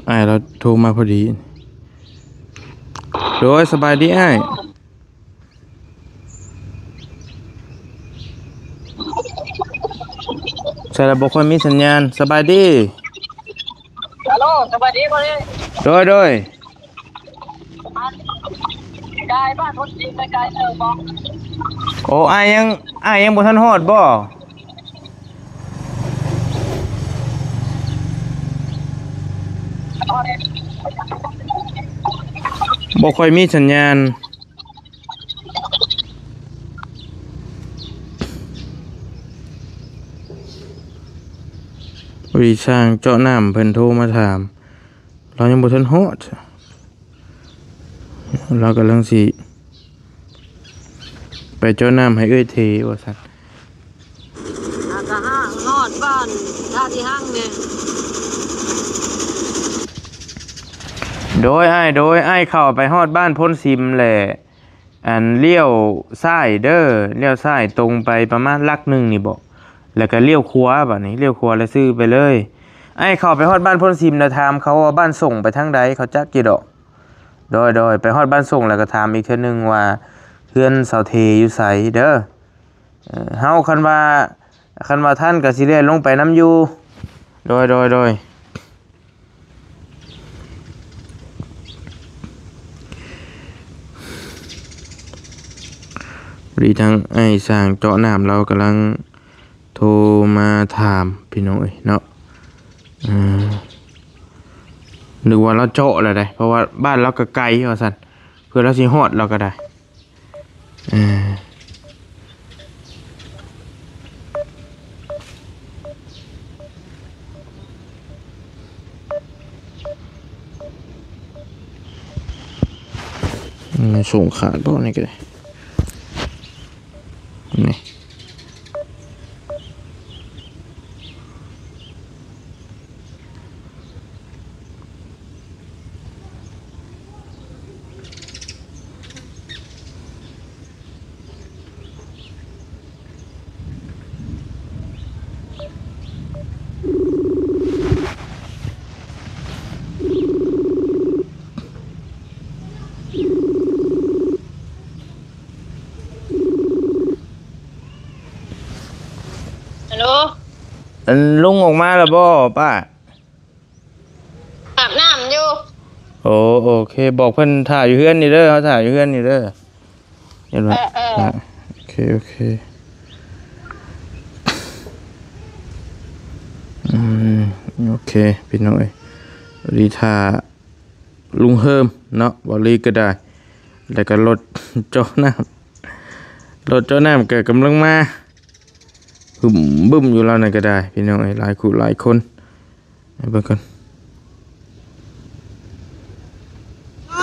อ้ายเราโทรมาพอดีโดยสบายดีอ้ายใช่ระบบค่อยมีสัญญาณสบายดีฮัลโหลสวัสดีคนนี้โดยกายบ้านคนจีนไปกายบอกโอ้อ้ายยังบ่ทันฮอดบ่ตอนนี้บ่ค่อยมีสัญญาณวิช่างเจาะน้ำเพิ่นโทรมาถามเรายังบ่ทันฮอดเรากำลังสิไปเจาะน้ำให้เอ้ยเทว่าซั่นอากาห้างนอดบ้านท่าที่ห้างเนี่ยโดยอ้ายเข้าไปฮอดบ้านพ้นซิมแหละอันเลี้ยวซ้ายเด้อเลี้ยวซ้ายตรงไปประมาณลักหนึงนี่บ่แล้วก็เลี้ยวขวาบัดนี้เลี้ยวขวาแล้วซื้อไปเลยอ้ายเข้าไปฮอดบ้านพ้นซิมแล้วถามเขาว่าบ้านส่งไปทางใดเขาจักกี่ดอกโดยไปฮอดบ้านส่งแล้วก็ถามอีกเทื่อนึงว่าเฮือนเสาเทอยู่ไสเด้อเฮาคันว่าท่านก็สิได้ลงไปนํอยู่โดยรีทางไอ้สร้างเจาะน้ำเรากำลังโทรมาถามพี่น้องเนาะนึกว่าเราเจาะอะไรได้เพราะว่าบ้านเราก็ไกลว่าซั่นเพื่อเราสิฮอดเราก็ได้ส่งขาดบ่นี่ก็ได้นี่ฮัลโหลลุงออกมาแล้วบ่ป้าอาบน้ำอยู่โอเคบอกเพิ่นถ่ายอยู่เฮือนนี่เด้อเขาถ่ายอยู่เฮือนนี่เด้อเห็นบ่โอเคอืมโอเคพี่น้อยรีท่าลุงเฮิมเนาะบ่รีก็ได้แล้วก็รถเจ้าน้ำก็กำลังมาบึ้มอยู่แล้วนั่นก็ได้พี่น้องหลายคู่หลายคนให้เบิ่งก่อน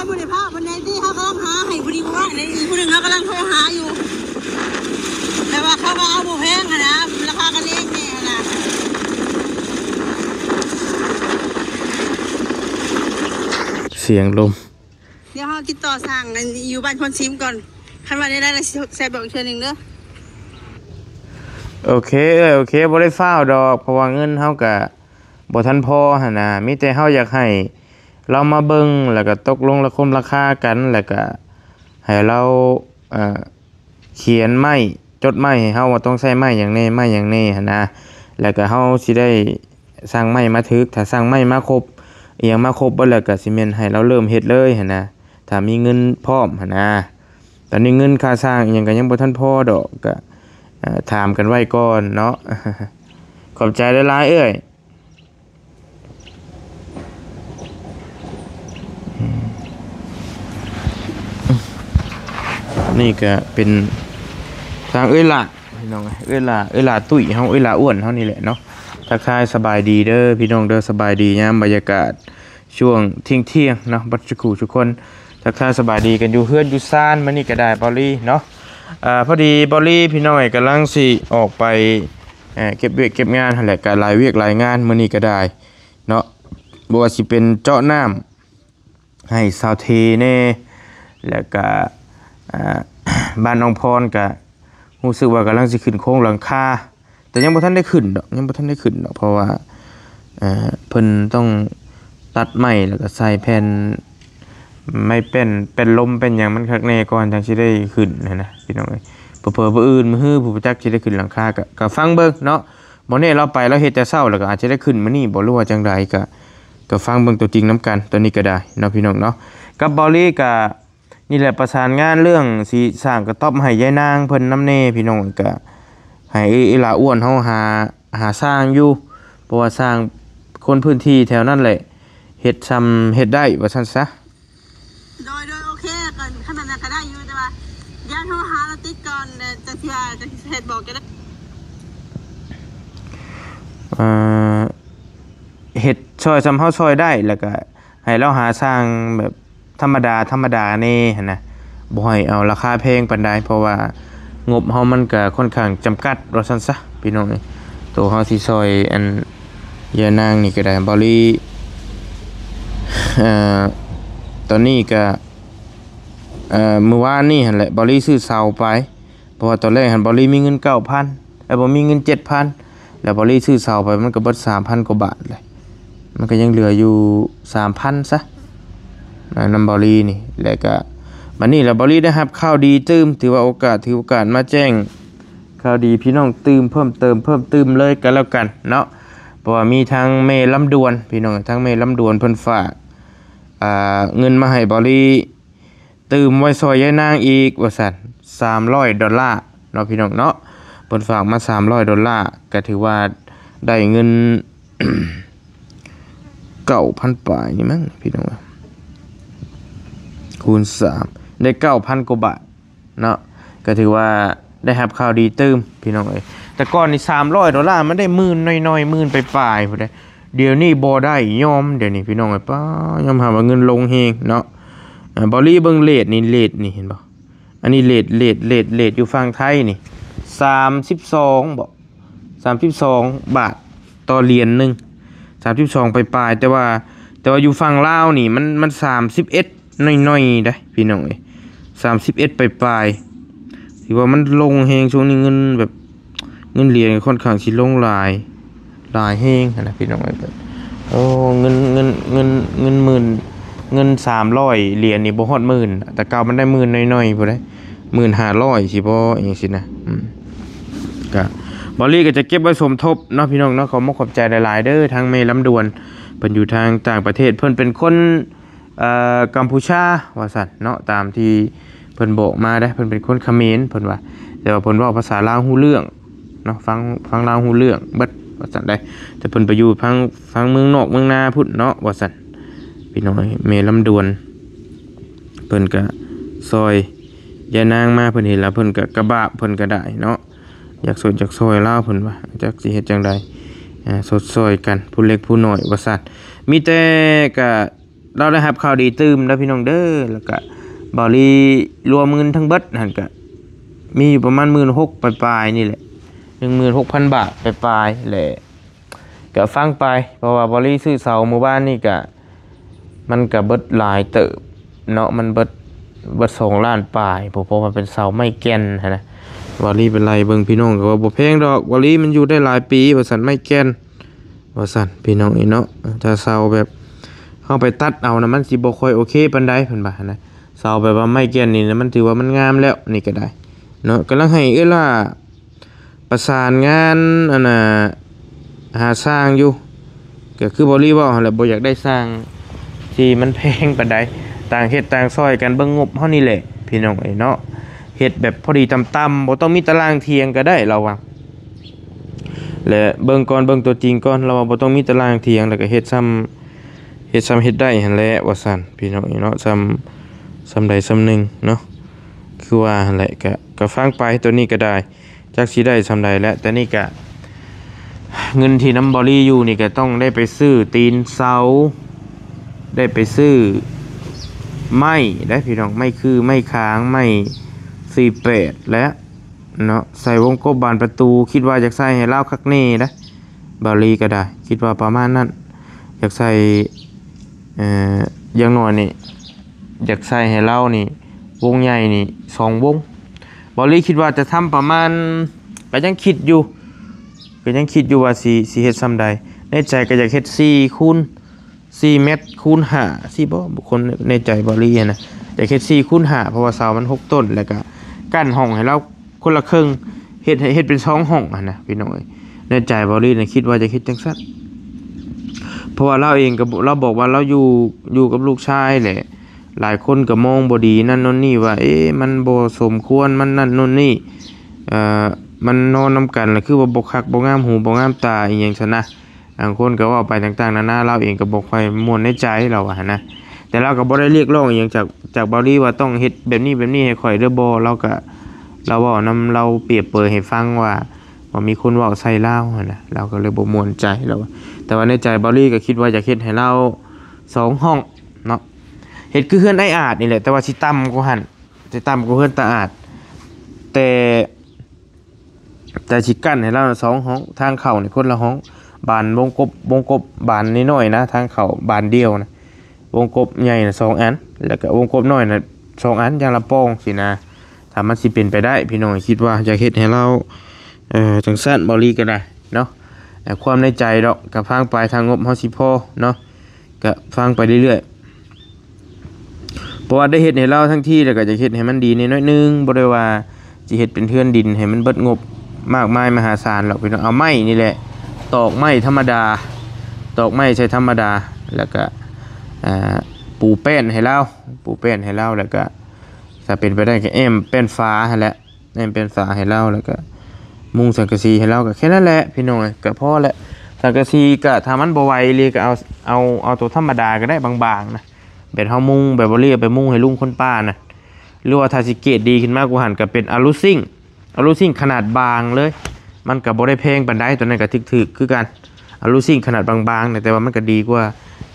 บริภาพวันไหนที่เขากำลังหาให้บริวารในอีกคนหนึ่งเขากำลังโทรหาอยู่แต่ว่าเขาเอาบุแพงนะราคากันเองเนี่ยนะเสียงลมเดี๋ยวเขาติดต่อสั่งอยู่บ้านคนซิมก่อนคันว่าได้ใส่บอกอีกเทื่อนึงเด้อโอเคบ่ได้ฟ้าวดอกเพราะว่าเงินเฮาก็บ่ทันพอหั่นน่ะมีแต่เฮาอยากให้เรามาเบิ่งแล้วก็ตกลงราคากันแล้วก็ให้เราเขียนไม้จดไม้ให้เฮาว่าต้องใช้ไม้หยังแน่หั่นนะแล้วก็เฮาสิได้สั่งไม้มาถึกถ้าสั่งไม้มาครบอีหยังมาครบเบิดแล้วก็สิแม่นให้เราเริ่มเฮ็ดเลยหั่นนะถ้ามีเงินพร้อมหั่นนะตอนนี้เงินค่าสร้างอีหยังก็ยังบ่ทันพอดอกก็ถามกันไว้ก่อนเนาะ ขอบใจหลายๆเอ้ยนี่ก็เป็นทางเอ้ยล่ะพี่น้องเอ้ยล่ะตุ้ยเฮาเอ้ยล่ะอ้วนเฮานี่แหละเนาะทักทายสบายดีเด้อพี่น้องเด้อสบายดียามบรรยากาศช่วงเที่ยงเนาะบัดจุกุทุกคนทักทายสบายดีกันอยู่เฮือนอยู่ซ่านมื้อนี้ก็ได้บอลลี่เนาะพอดีบอลลี่พี่น้อยกำลังสิออกไปเก็บเวียกเก็บงานหั่นแหละก็หลายเวียกหลายงานมื้อนี้ก็ได้เนาะบ่ว่าสิเป็นเจาะน้ำให้ซาวเทแน่แล้วก็บ้านน้องพรก็รู้สึกว่ากำลังสิขึ้นโครงหลังคาแต่ยังบ่ทันได้ขึ้นดอกเพราะว่าเพิ่นต้อง ตัดไม้แล้วก็ใส่แผ่นไม่เป็นลมเป็นหยังมันคักแน่ก่อนจังสิได้ขึ้นนะพี่น้องเอ้ยเผลอๆบ่อื่นมื้อฮื้อผู้จักสิได้ขึ้นหลังคาก็ฟังเบิ่งเนาะบ่แน่เราไปแล้วเฮ็ดแต่เช้าแล้วก็อาจจะได้ขึ้นมื้อนี้บ่รู้ว่าจังใดก็ฟังเบิ่งตัวจริงนํกันตัวนี้ก็ได้เนาะพี่น้องเนาะกับบอลลี่ก็นี่แหละประสานงานเรื่องสิสร้างกระต๊อบให้ยายนางเพิ่นนำแน่พี่น้องก็ให้อีหลาอ้วนเฮาหาสร้างอยู่เพราะว่าสร้างคนพื้นที่แถวนั้นแหละเฮ็ดซ้ำเฮ็ดได้ว่าซั่นซะโดยโอเคกันขนาดนั้นก็ได้อยู่แต่ว่าเดี๋ยวโทรหาเราติดก่อนจะเฮ็ดบอกจะได้เฮ็ดช่วยซ้ำเฮาช่วยได้แล้วก็ให้เราหาสร้างแบบธรรมดาแน่หั่นนะบ่ให้เอาราคาแพงปานใดเพราะว่างบเฮามันก็ค่อนข้างจำกัดว่าซั่นซะพี่น้องตัวเฮาสิช่วยอันยานางนี่ก็ได้บริตอนนี้ก็เมื่อวานนี่หั่นแหละบริซื้อเสาไปเพราะว่าตอนแรกหั่นบริมีเงิน 9,000 บ่มีเงิน 7,000 แล้วบริซื้อเสาไปมันก็เบิด 3,000 กว่าบาทเลยมันก็ยังเหลืออยู่ 3,000 ซะนำบรินี่แล้วก็บัดนี้แล้วบริได้รับข่าวดีตื้มถือโอกาสมาแจ้งข่าวดีพี่น้องตื้มเพิ่มเติมเลยกันแล้วกันเนาะเพราะว่ามีทางเมลำดวนพี่น้องทางเมลำดวนเพิ่นฝากเงินมาให้บริตื้มไว้ซอยยายนางอีกว่าซั่น$300เนาะพี่น้องเนาะเพิ่นฝากมา$300ก็ถือว่าได้เงิน 9,000 ปลายนี่มั้งพี่น้องคูณ3ได้ 9,000 กว่าบาทเนาะก็ถือว่าได้รับข่าวดีตื้มพี่น้องเอ้ยแต่ก่อนนี่$300มันได้หมื่นน้อยๆหมื่นปลายๆพุ่นเด้เดี๋ยวนี้บ่ได้ยอมเดี๋ยวนี้พี่น้องเอ้ยป้ายอมหาว่าเงินลงเฮงเนาะบอลลี่เบิ่งเรทนี่เห็นบ่อันนี้เรทอยู่ฝั่งไทยนี่32บ่32 บาทต่อเหรียญนึง32ปลายๆแต่ว่าอยู่ฝั่งลาวนี่มัน31น้อยๆได้พี่น้องเอ้ย31ปลายๆถือว่ามันลงแฮงช่วงนี้เงินแบบเงินเหรียญค่อนข้างสิลงหลายแฮงนะพี่น้องเอ้ยโอ้เงินหมื่นเงิน300เหรียญนี่บ่ฮอดหมื่นแต่เก่ามันได้หมื่นน้อยๆพุ่นได้15,000สิบ่จังซี่นะก็บอลลี่ก็จะเก็บไว้สมทบเนาะพี่น้องเนาะขอบใจหลายๆเด้อทางเมลำดวนเพิ่นอยู่ทางต่างประเทศเพิ่นเป็นคนกัมพูชาว่าซั่นเนาะตามที่เพิ่นบอกมาได้เพิ่นเป็นคนเขมรเพิ่นว่าแต่ว่าเพิ่นเว้าภาษาลาวฮู้เรื่องเนาะฟังลาวฮู้เรื่องเบิดว่าซั่นได้แต่เพิ่นไปอยู่ฟังเมืองนอกเมืองนาพุ่นเนาะว่าซั่นพี่น้อยเมลำดวนเพิ่นก็ซอยยายนางมาเพิ่นเห็นแล้วเพิ่นก็กระบะเพิ่นก็ได้เนาะอยากซอยลาวเพิ่นว่าจักสิเฮ็ดจังไดสดซอยกันผู้เล็กผู้น้อยว่าซั่นมีแต่ก็เราได้รับข่าวดีตื้มแล้วพี่น้องเด้อแล้วก็บริรวมเงินทั้งเบิดหั่นก็มีอยู่ประมาณ 16,000 ปลายๆนี่แหละ 16,000 บาทปลายๆแหละก็ฟังไปเพราะว่าบริซื้อเสาหมู่บ้านนี่ก็มันก็เบิดหลายเติบเนาะมันเบิด2 ล้านปลายเพราะว่าเป็นเสาไม้แก่นนะบริเป็นไรเบิ่งพี่น้องก็ว่าบ่แพงดอกบริมันอยู่ได้หลายปีว่าซั่นไม้แก่นว่าซั่นพี่น้องเนาะถ้าเสาแบบเข้าไปตัดเอานะมันสิบ่ค่อยโอเคปานใดเพิ่นว่านะเสาแบบว่าไม้แก่นนี่นะมันถือว่ามันงามแล้วนี่ก็ได้เนาะกำลังให้ล่ะประสานงานอันน่ะหาสร้างอยู่ก็คือบ่รีเว้าหั่นแหละบ่อยากได้สร้างที่มันแพงปานใดต่างเฮ็ดต่างซอยกันเบิ่งงบเฮานี่แหละพี่น้องเนาะเฮ็ดแบบพอดีต่ำๆบ่ต้องมีตารางเที่ยงก็ได้เราว่าและเบิ่งตัวจริงก่อนเราว่าบ่ต้องมีตารางเที่ยงแล้วก็เฮ็ดซ้ำเฮ็ดได้หั่นแหละว่าซั่นพี่น้องเนาะซ้ำใดซ้ำหนึ่งเนาะคือว่าหั่นแหละก็ฟังไปตัวนี้ก็ได้จักสิได้ซ้ำใดแล้วแต่นี่ก็เงินที่น้ำบอรี่อยู่นี่ก็ต้องได้ไปซื้อตีนเสาได้ไปซื้อไม้ได้พี่น้องไม้คือไม้ค้างไม้48และเนาะใส่วงกบบานประตูคิดว่าอยากใส่ให้เล่าคักแน่นะบอรี่ก็ได้คิดว่าประมาณนั้นอยากใส่อย่างน้อยนี่อยากใส่ให้เล่านี่วงใหญ่นี่2 วงบอรี่คิดว่าจะทำประมาณก็ยังคิดอยู่ว่าสิเฮ็ดซ้ำใดในใจก็อยากเฮ็ด4 คูณ 4 เมตรคูณ5สิบ่บุคคลในใจบรินะแต่แค่4คูณ5เพราะว่าเสามัน6ต้นแล้วก็กั้นห้องให้เราคนละครึ่งเฮ็ดเป็น2ห้องนะพี่น้อยในใจบรินะคิดว่าจะคิดจังซั่นเพราะว่าเราเองก็เราบอกว่าเราอยู่กับลูกชายแหละหลายคนก็มองบ่ดีนั่นโน่นนี่ว่ามันบ่สมควรมันนั่นโน่นนี่มันนอนนำกันแล้วคือว่าบ่คักบ่งามหูบ่งามตาอีหยังซั่นนะบางคนก็ว่าไปต่างๆนานาเราเองก็บ่ค่อยม่วนในใจเราอะนะแต่เราก็บ่ได้เรียกร้องอีหยังจากเบาลี่ว่าต้องเฮ็ดแบบนี้ให้ข่อยเด้อบ่เราเว้านำเราเปรียบเปรยให้ฟังว่ามีคนเว้าใส่เราหั่นนะเราก็เลยบ่ม่วนใจเราแต่ว่าในใจเบาลี่ก็คิดว่าจะเฮ็ดให้เรา2ห้องเนาะเฮ็ดคือเฮือนไอ้อาจนี่แหละแต่ว่าสิต่ำกว่าหั่นสิต่ำกว่าเฮือนตาอาจแต่สิกั้นให้เรา2ห้องทางเข้านี่คนละห้องบานวงกบบานน้อยๆนะทางเข้าบานเดียวนะวงกบใหญ่น่ะ2อันแล้วก็วงกบน้อยน่ะ2อันอย่างละป้องสินะถ้ามันสิเป็นไปได้พี่น้องคิดว่าจะเฮ็ดให้เราจังซั่นบ่ลีก็ได้เนาะความในใจดอกก็ฟังไปทางงบเฮาสิพอเนาะก็ฟังไปเรื่อยๆเพราะว่าได้เฮ็ดให้เราทั้งที่แล้วก็จะเฮ็ดให้มันดีนิดหน่อยนึงบ่ได้ว่าสิเฮ็ดเป็นเทือนดินให้มันเบิดงบมากมายมหาศาลหรอกพี่น้องเอาไม้นี่แหละตอกไม้ธรรมดาตอกไม้ใช้ธรรมดาแล้วก็ปูแป้นให้เราแล้วก็ถ้าเป็นไปได้ก็แป้นฟ้าให้แล้วแป้นฟ้าให้เราแล้วก็มุงสังกะสีให้เราก็แค่นั้นแหละพี่น้องก็พอแล้วสังกะสีก็ถ้ามันบ่ไหวเลยก็เอาตัวธรรมดาก็ได้บางๆนะแบบเฮามุงแบบบ่เรียกไปมุงให้ลุงคนป้านะหรือว่าถ้าสิเกรดดีขึ้นมากกว่าหั่นก็เป็นอลูซิ่งขนาดบางเลยมันก็บ่ได้แพงปานใดตัวนั้นก็ถึกๆคือกันอลูซิ่งขนาดบางๆแต่ว่ามันก็ดีกว่า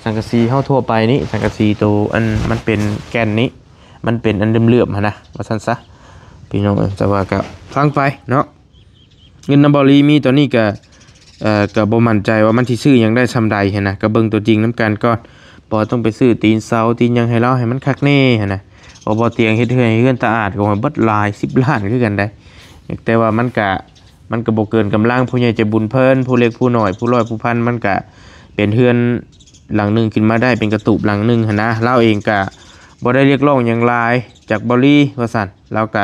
สังกะสีเฮาทั่วไปนี่สังกะสีตัวอันมันเป็นแกนนี้มันเป็นอันเหลื่อมๆนะว่าซั่นซะพี่น้องแต่ว่าก็ฟังไปเนาะเงินนำบริมีตัวนี้ก็บ่มั่นใจว่ามันสิซื้อหยังได้ซำใดหั่นนะก็เบิ่งตัวจริงนำกันก่อนบ่ต้องไปซื้อตีนเสาตีนหยังให้เราให้มันคักแน่หั่นนะบ่เตียงเฮ็ดเฮือนตาอาดก็เบิดหลาย10ล้านคือกันได้แต่ว่ามันก็บ่เกินกำลังผู้ใหญ่ใจบุญเพิ่นผู้เล็กผู้น้อยผู้ร้อยผู้พันมันก็เป็นเฮือนหลังนึงขึ้นมาได้เป็นกระตูบหลังนึงหั่นนะเราเองก็บ่ได้เรียกร้องหยังหลายจากบริว่าซั่นเราก็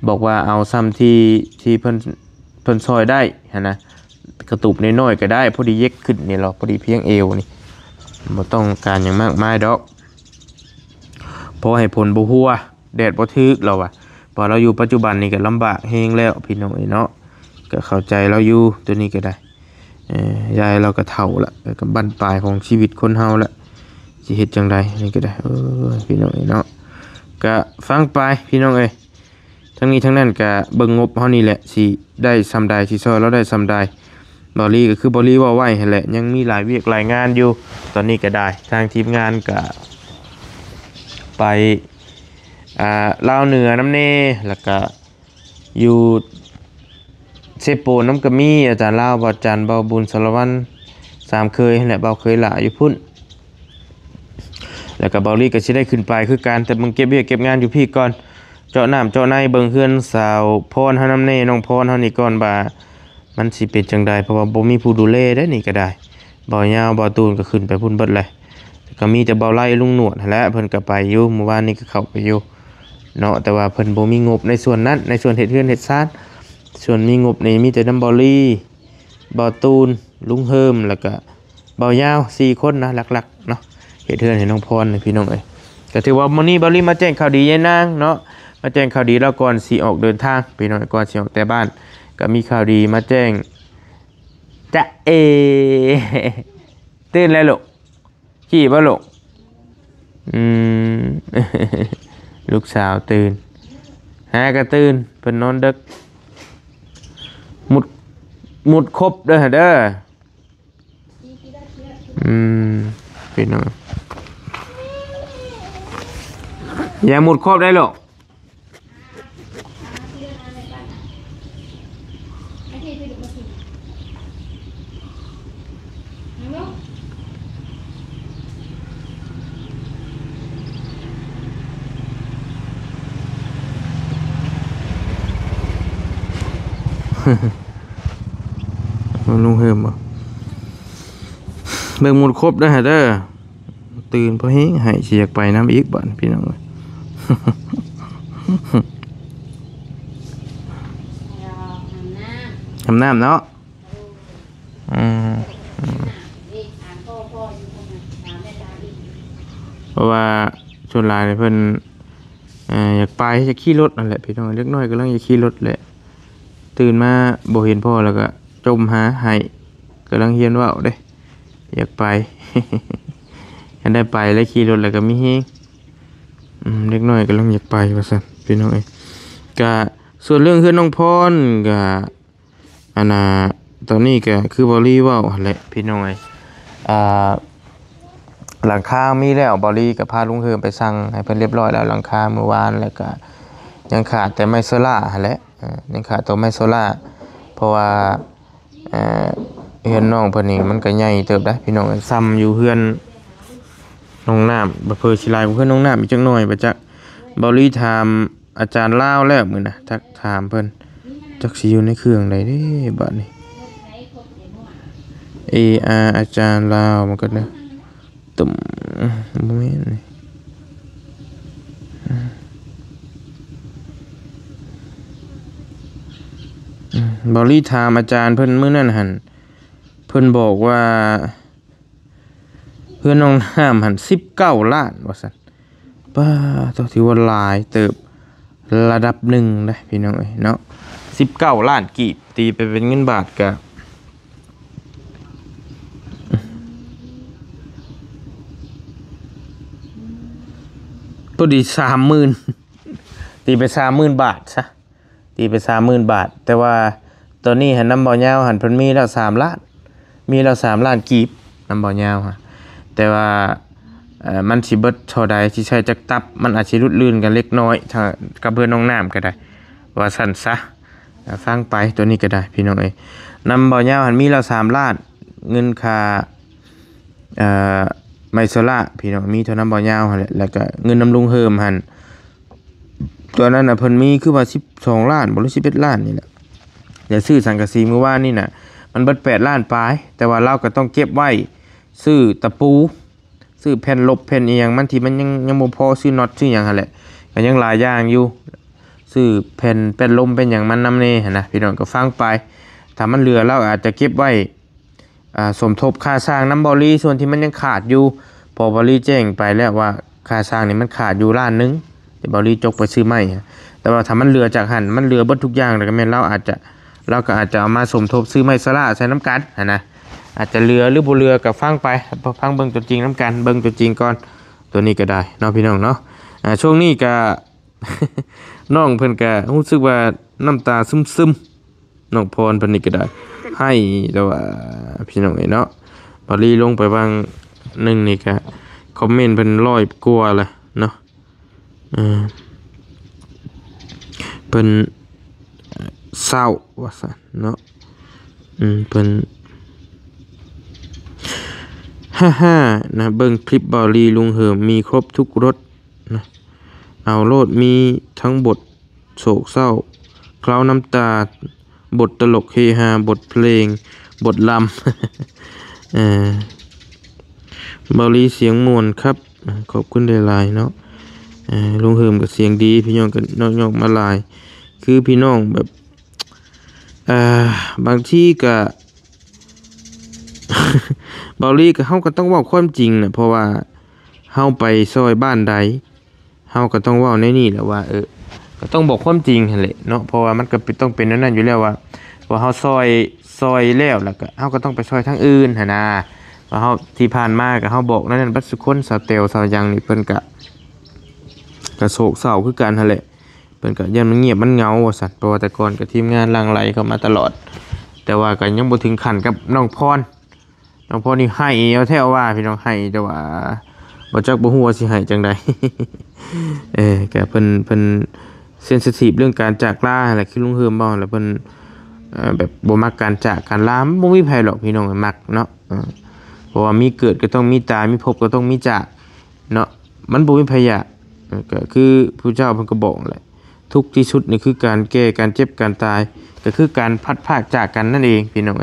บอกว่าเอาซ้ำที่เพิ่นซอยได้หั่นนะกระตูบน้อยๆก็ได้พอดีเย็กขึ้นนี่เราพอดีเพียงเอวนี่บ่ต้องการหยังมากมายดอกพอให้ผลบ่ฮัวแดดบ่ถึกเราอ่ะพอเราอยู่ปัจจุบันนี่ก็ลำบากแฮงแล้วพี่น้องเนาะก็เข้าใจเราอยู่ตัวนี้ก็ได้ยายเราก็เฒ่าละก็บั้นปลายของชีวิตคนเฮาละสิเฮ็ดจังไดนี่ก็ได้พี่น้องเนาะก็ฟังไปพี่น้องเอ้ยทั้งนี้ทั้งนั้นก็เบิ่งงบเฮานี่แหละสิได้ซำใดสิซอยเราได้ซำใดบอลี่ก็คือบอลี่ว่าไว้หั่นแหละยังมีหลายเวียกหลายงานอยู่ตอนนี้ก็ได้ทางทีมงานก็ไปลาวเหนือน้ำเนแล้วก็อยู่เซโปน้ำกะมีอาจารย์ลาวบ่จันเบาบุญสารวัตร3เคยนั่นแหละเบาเคยหลาอยู่พุ่นแล้วก็บอลี่ก็สิได้ขึ้นไปคือการแต่มึงเก็บเวียกเก็บงานอยู่พี่ก่อนเจาะน้ำเจาะในเบิ่งเฮือนสาวพรเฮาน้ำเนน้องพรเฮานี่ก่อนบ่ามันสิเป็นจังใดเพราะว่าบ่มีผู้ดูแลได้นี่ก็ได้บ่ยาวบ่ตูนก็ขึ้นไปพุ่นเบิดเลยก็มีแต่บ่ไล่ลุงหนวดนั่นแหละเพิ่นก็ไปอยู่เมื่อวานนี้ก็เข้าไปอยู่เนาะแต่ว่าเพิ่นบ่มีงบในส่วนนั้นในส่วนเฮ็ดเฮือนเฮ็ดซ่านส่วนมีงบนี่มีแต่น้ำบ่ลี่บ่ตูนลุงเฮิมแล้วก็บ่ยาว4คนนะหลักๆเนาะเฮ็ดเฮือนให้น้องพรพี่น้องเอ้ยก็ถือว่ามื้อนี้บ่ลี่มาแจ้งข่าวดียายนางเนาะมาแจ้งข่าวดีแล้วก่อนสิออกเดินทางพี่น้องก่อนสิออกแต่บ้านก็มีข่าวดีมาแจ้งจะตื่นแล้วลูกขี่บ่ลูกลูกสาวตื่นก็ตื่นเพิ่นนอนดึกมุดครบเด้อพี่น้องอย่ามุดครบได้ลูกลุงเฮิมบ่เบิ่งหมดครบได้อเด้อ ตื่นเพราะเฮงให้เสียกไปน้ำอีกบัดพี่น้อง ทำน้ำเนาะเพราะว่าส่วนหลายเพิ่นอยากไปจะขี่รถนั่นแหละพี่น้องเล็กน้อยก็ต้องอยากขี่รถแหละตื่นมาบ่เห็นพ่อแล้วก็จมหาให้กำลังเฮียนว่าวเด้อยากไป อยากได้ไปแล้วขี่รถแล้วก็มีเฮงเล็กน้อยกำลังอยากไปว่าซั่นพี่น้องเอ้ยก็ส่วนเรื่องเฮือนน้องพรก็อันน่ะตอนนี้ก็คือบอลี่ว่าวแหละพี่น้องเอ้ยหลังคามีแล้วบอลี่ก็พาลุงเฮิมไปสั่งให้เพิ่นเรียบร้อยแล้วหลังคาเมื่อวานแล้วก็ยังขาดแต่ไม้โซล่าหั่นแหละยังขาดตัวไม้โซล่าเพราะว่าเฮือนน้องเพิ่นนี่มันก็ใหญ่เติบได้พี่น้องซ้ำอยู่เฮือนน้องน้ำบ่เพิ่นสิลายเฮือนน้องน้ำอีกจักหน่อยบ่จักบอลี่ถามอาจารย์ลาวแล้วมื้อน่ะทักถามเพิ่นจักสิอยู่ในเครื่องใดเด้บัดนี้อาจารย์ลาวมันก็เด้อตุ่มบ่แม่นนี่บอลี่ถามอาจารย์เพิ่นมื้อนั้นหั่นเพิ่นบอกว่าเพื่อนน้องน้ำหั่น19 ล้านว่าซั่นป้าตัวถือว่าหลายเติบระดับหนึ่งเด้พี่น้องเอ้ยเนาะ19 ล้านกีบตีไปเป็นเงินบาทก็ตัวดี 30,000 ตีไป 30,000 บาทซะตีไป 30,000 บาทแต่ว่าตัวนี้หันน้ำบ่อยาวหันเพิ่นมีแล้ว3 ล้านมีแล้ว3 ล้านกีบน้ำบ่อยาวฮะแต่ว่ามันสิเบิดเท่าใดสิใช้จักตับมันอาจสิรุดลื่นกันเล็กน้อยถ้ากับเพื่อนน้องน้ำก็ได้ว่าสั่นซะฟังไปตัวนี้ก็ได้พี่น้องเอ้ยนำบ่อยาวหันมีแล้ว3 ล้านเงินค่าไมโซล่าพี่น้องมีเท่านั้นบ่อยาวหั่นแหละแล้วก็เงินนำลุงเฮิมหันตัวนั้นน่ะเพิ่นมีคือว่า12 ล้านบ่หรือ11 ล้านนี่แหละเดี๋ยวซื้อสังกะสีเมื่อวานนี่น่ะมันเบิด8 ล้านปลายแต่ว่าเราก็ต้องเก็บไว้ซื้อตะปูซื้อแผ่นลบแผ่นอีหยังมันที่มันยังบ่พอซื้อน็อตซื้อหยังหั่นแหละก็ยังหลายอย่างอยู่ซื้อแผ่นเป็นลมเป็นหยังมันนำแน่หั่นนะพี่น้องก็ฟังไปถ้ามันเหลือเราอาจจะเก็บไว้สมทบค่าสร้างน้ำบอลี่ส่วนที่มันยังขาดอยู่พอบอลี่แจ้งไปแล้วว่าค่าสร้างนี่มันขาดอยู่ล้านนึงแต่บอลี่จกไปซื้อใหม่แต่ว่าถ้ามันเหลือจากหั่นมันเหลือเบิดทุกอย่างแล้วก็แม่นเราก็อาจจะเอามาสมทบซื้อไม้สลาใส่น้ำกันนะอาจจะเหลือหรือบ่เหลือก็ฟังไปฟังเบิ่งตัวจริงน้ำกันเบิ่งตัวจริงก่อนตัวนี้ก็ได้เนาะพี่น้องเนาะช่วงนี้ก็ น้องเพิ่นก็รู้สึกว่าน้ำตาซึมๆน้องพรเพิ่นนี่ก็ได้ให้แต่ว่าพี่น้องเนาะบอลี่ลงไปบางนึงนี่ก็คอมเมนต์เพิ่น100 กว่าเลยเนาะเพิ่นเศร้าว่าซั่นเนาะเพิ่น55นะเบิ่งคลิปบอลี่ลุงเหิมมีครบทุกรสนะเอาโลดมีทั้งบทโศกเศร้าเคล้าน้ำตาบทตลกเฮฮาบทเพลงบทลำบอลี่เสียงมวลครับขอบคุณหลายๆเนาะลุงเหิมกับเสียงดีพี่น้องกับน้องมาลายคือพี่น้องแบบบางที่ก็บอลี่ก็เฮาก็ต้องเว้าความจริงนะเพราะว่าเฮาไปซอยบ้านใดเฮาก็ต้องเว้าในนี่แหละว่าก็ต้องบอกความจริงหั่นแหละเนาะเพราะว่ามันก็ต้องเป็นนั่นอยู่แล้วว่าเฮาซอยแล้วก็เฮาก็ต้องไปซอยทางอื่นหั่นน่ะว่าเฮาที่ผ่านมาก็เฮาบอกนั่นบัดสุคนสาวเตลสาวยังนี่เพิ่นก็โศกเศร้าคือกันหั่นแหละเพิ่นก็ยันมันเงียบมันเหงาว่าซั่นเพราะว่าแต่ก่อนก็ทีมงานหลั่งไหลเข้ามาตลอดแต่ว่าก็ยังบ่ถึงขั้นกับน้องพรนี่ให้เอาแท้ว่าพี่น้องให้แต่ว่าบ่จักบ่ฮู้ว่าสิให้จังได๋ ก็เพิ่นเซนซิทีฟเรื่องการจากลาแหละคือลุงเฮิมบ่แล้วเพิ่นแบบบ่มักการจากการลามันบ่มีไผหรอกพี่น้องมักเนาะเพราะว่ามีเกิดก็ต้องมีตายมีพบก็ต้องมีจากเนาะมันบ่มีไผอยากก็คือผู้เจ้าเพิ่นก็บอกแหละทุกข์ที่สุดนี่คือการแก่การเจ็บการตายก็คือการพัดพรากจากกันนั่นเองพี่น้อง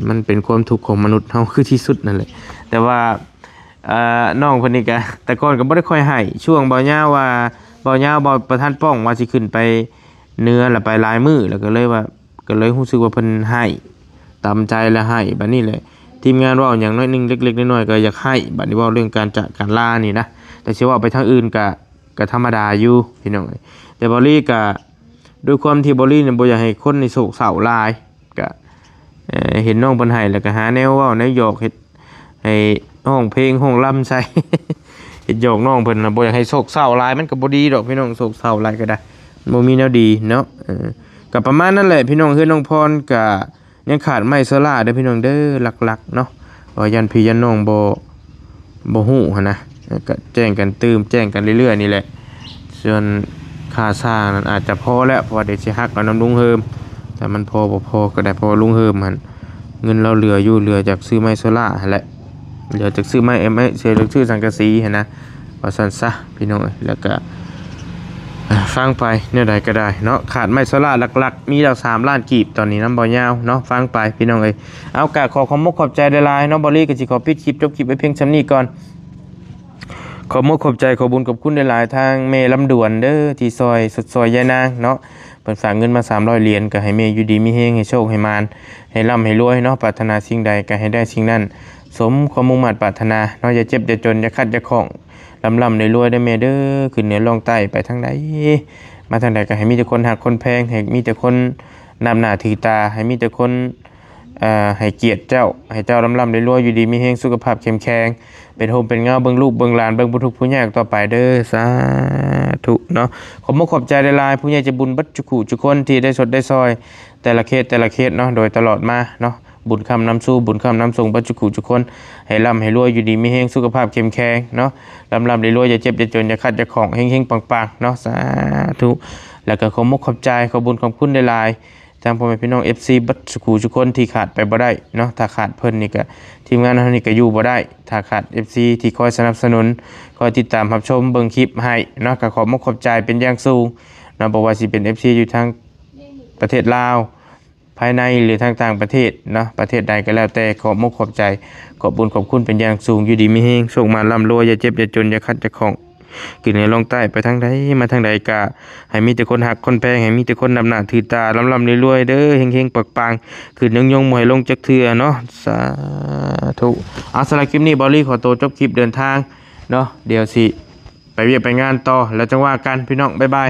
มันเป็นความทุกข์ของมนุษย์เฮาคือที่สุดนั่นแหละแต่ว่า น้องคนนี้ก็แต่ก่อนก็บ่ได้ค่อยให้ช่วงบ่ยาวว่าบ่ยาวบ่ประธานป้องว่าสิขึ้นไปเหนือแล้วไปหลายมื้อแล้วก็เลยว่าก็เลยรู้สึกว่าเพิ่นให้ตามใจแล้วให้บัดนี้แหละทีมงานเว้าหยังน้อยหนึงเล็กๆน้อยๆก็อยากให้บัดนี้เว้าเรื่องการจัดการลานี่นะแต่สิว่าไปทางอื่นก็ธรรมดาอยู่พี่น้องแต่บอลลี่ก็ด้วยความที่บอลลี่เนี่ยบ่อยากให้คนในโศกเศร้าหลายก็เห็นน้องเพิ่นให้แล้วก็หาแนวเว้าแนวหยอกเฮ็ดให้ห้องเพลงห้องล่ำใส่ เฮ็ดหยอกน้องเพิ่นน่ะบ่อยากให้โศกเศร้าหลายมันก็บ่ดีดอกพี่น้องโศกเศร้าหลายก็ได้บ่มีแนวดีเนาะก็ประมาณนั้นแหละพี่น้องเฮือนน้องพรก็ยังขาดไม้โซล่าเด้อพี่น้องเด้อหลักๆเนาะว่ายันพี่ยันน้องบ่ฮู้หั่นนะก็แจ้งกันตื่มแจ้งกันเรื่อยๆนี่แหละส่วนค่าสร้างนั้นอาจจะพอแล้วเพราะว่าเดี๋ยวสิฮักกับน้ำลุงเฮิมแต่มันพอบ่พอก็ได้เพราะว่าลุงเฮิมมันเงินเราเหลืออยู่เหลือจากซื้อไม้โซล่าหั่นแหละเหลือจากซื้อไม้เสียจากซื้อสังกะสีหั่นนะว่าซั่นซะพี่น้องแล้วก็ฟังไปเนี่ยใดก็ได้เนาะขาดไม้โซล่าหลักๆมีแล้ว3ล้านกีบตอนนี้น้ำบ่ยาวเนาะฟังไปพี่น้องเอ้ยเอากะขอขอบคุณขอบใจหลายๆเนาะบอลลี่ก็สิขอปิดคลิปจบคลิปไว้เพียงส่ำนี้ก่อนขอบคุณขอบใจขอบุญขอบคุณหลายๆทางเมลำดวนเด้อที่ซอยสุดซอยยายนางเนาะเพิ่นฝากเงินมา300เหรียญก็ให้เมอยู่ดีมีเฮงให้โชคให้มานให้ร่ำให้รวยเนาะปรารถนาสิ่งใดก็ให้ได้สิ่งนั้นสมความมุ่งมั่นปรารถนาเนาะอย่าเจ็บอย่าจนอย่าขัดอย่าข้องร่ำรวยได้เมเด้อขึ้นเหนือลงใต้ไปทางใดมาทางใดก็ให้มีแต่คนหักคนแพงให้มีแต่คนนำหน้าถือตาให้มีแต่คนให้เกียรติเจ้าให้เจ้าร่ำรวยอยู่ดีมีเฮงสุขภาพเข้มแข็งเป็นโฮมเป็นเงาเบิ่งลูกเบิ่งหลานเบิ่งผู้ทุกข์ผู้ยากต่อไปเด้อสาธุเนาะขอบใจหลายๆผู้ใหญ่ใจบุญบัดจุกุทุกคนที่ได้สดได้ซอยแต่ละเคสเนาะโดยตลอดมาเนาะบุญคำน้ำสู้บุญคำน้ำส่งบัดจุกุทุกคนให้ร่ำให้รวยอยู่ดีมีเฮงสุขภาพเข้มแข็งเนาะร่ำรวยอย่าเจ็บอย่าจนอย่าขัดอย่าของเฮงปังๆเนาะสาธุแล้วก็ขอบใจขอบุญขอบคุณหลายๆทางพ่อแม่พี่น้อง FC บัดสุขุทุกคนที่ขาดไปบ่ได้เนาะถ้าขาดเพิ่นนี่ก็ทีมงานเฮานี่ก็อยู่บ่ได้ถ้าขาด FC ที่คอยสนับสนุนคอยติดตามรับชมเบิ่งคลิปให้เนาะก็ขอบใจเป็นอย่างสูงเนาะบ่ว่าสิเป็น FC อยู่ทางประเทศลาวภายในหรือทางต่างประเทศเนาะประเทศใดก็แล้วแต่ขอบใจขอบบุญขอบคุณเป็นอย่างสูงอยู่ดีมีเฮงส่งมาร่ำรวยอย่าเจ็บอย่าจนอย่าขัดอย่าของขึ้นในลงใต้ไปทางใดมาทางใดกะให้มีแต่คนหักคนแพงให้มีแต่คนนำหน้าถือตาร่ำรวยเด้อเฮงปังขึ้นยงมวยลงจักเทือเนาะสาธุเอาสำหรับคลิปนี้บอลลี่ขอตัวจบคลิปเดินทางเนาะเดี๋ยวสิไปเวียกไปงานต่อแล้วจังว่ากันพี่น้องบ๊ายบาย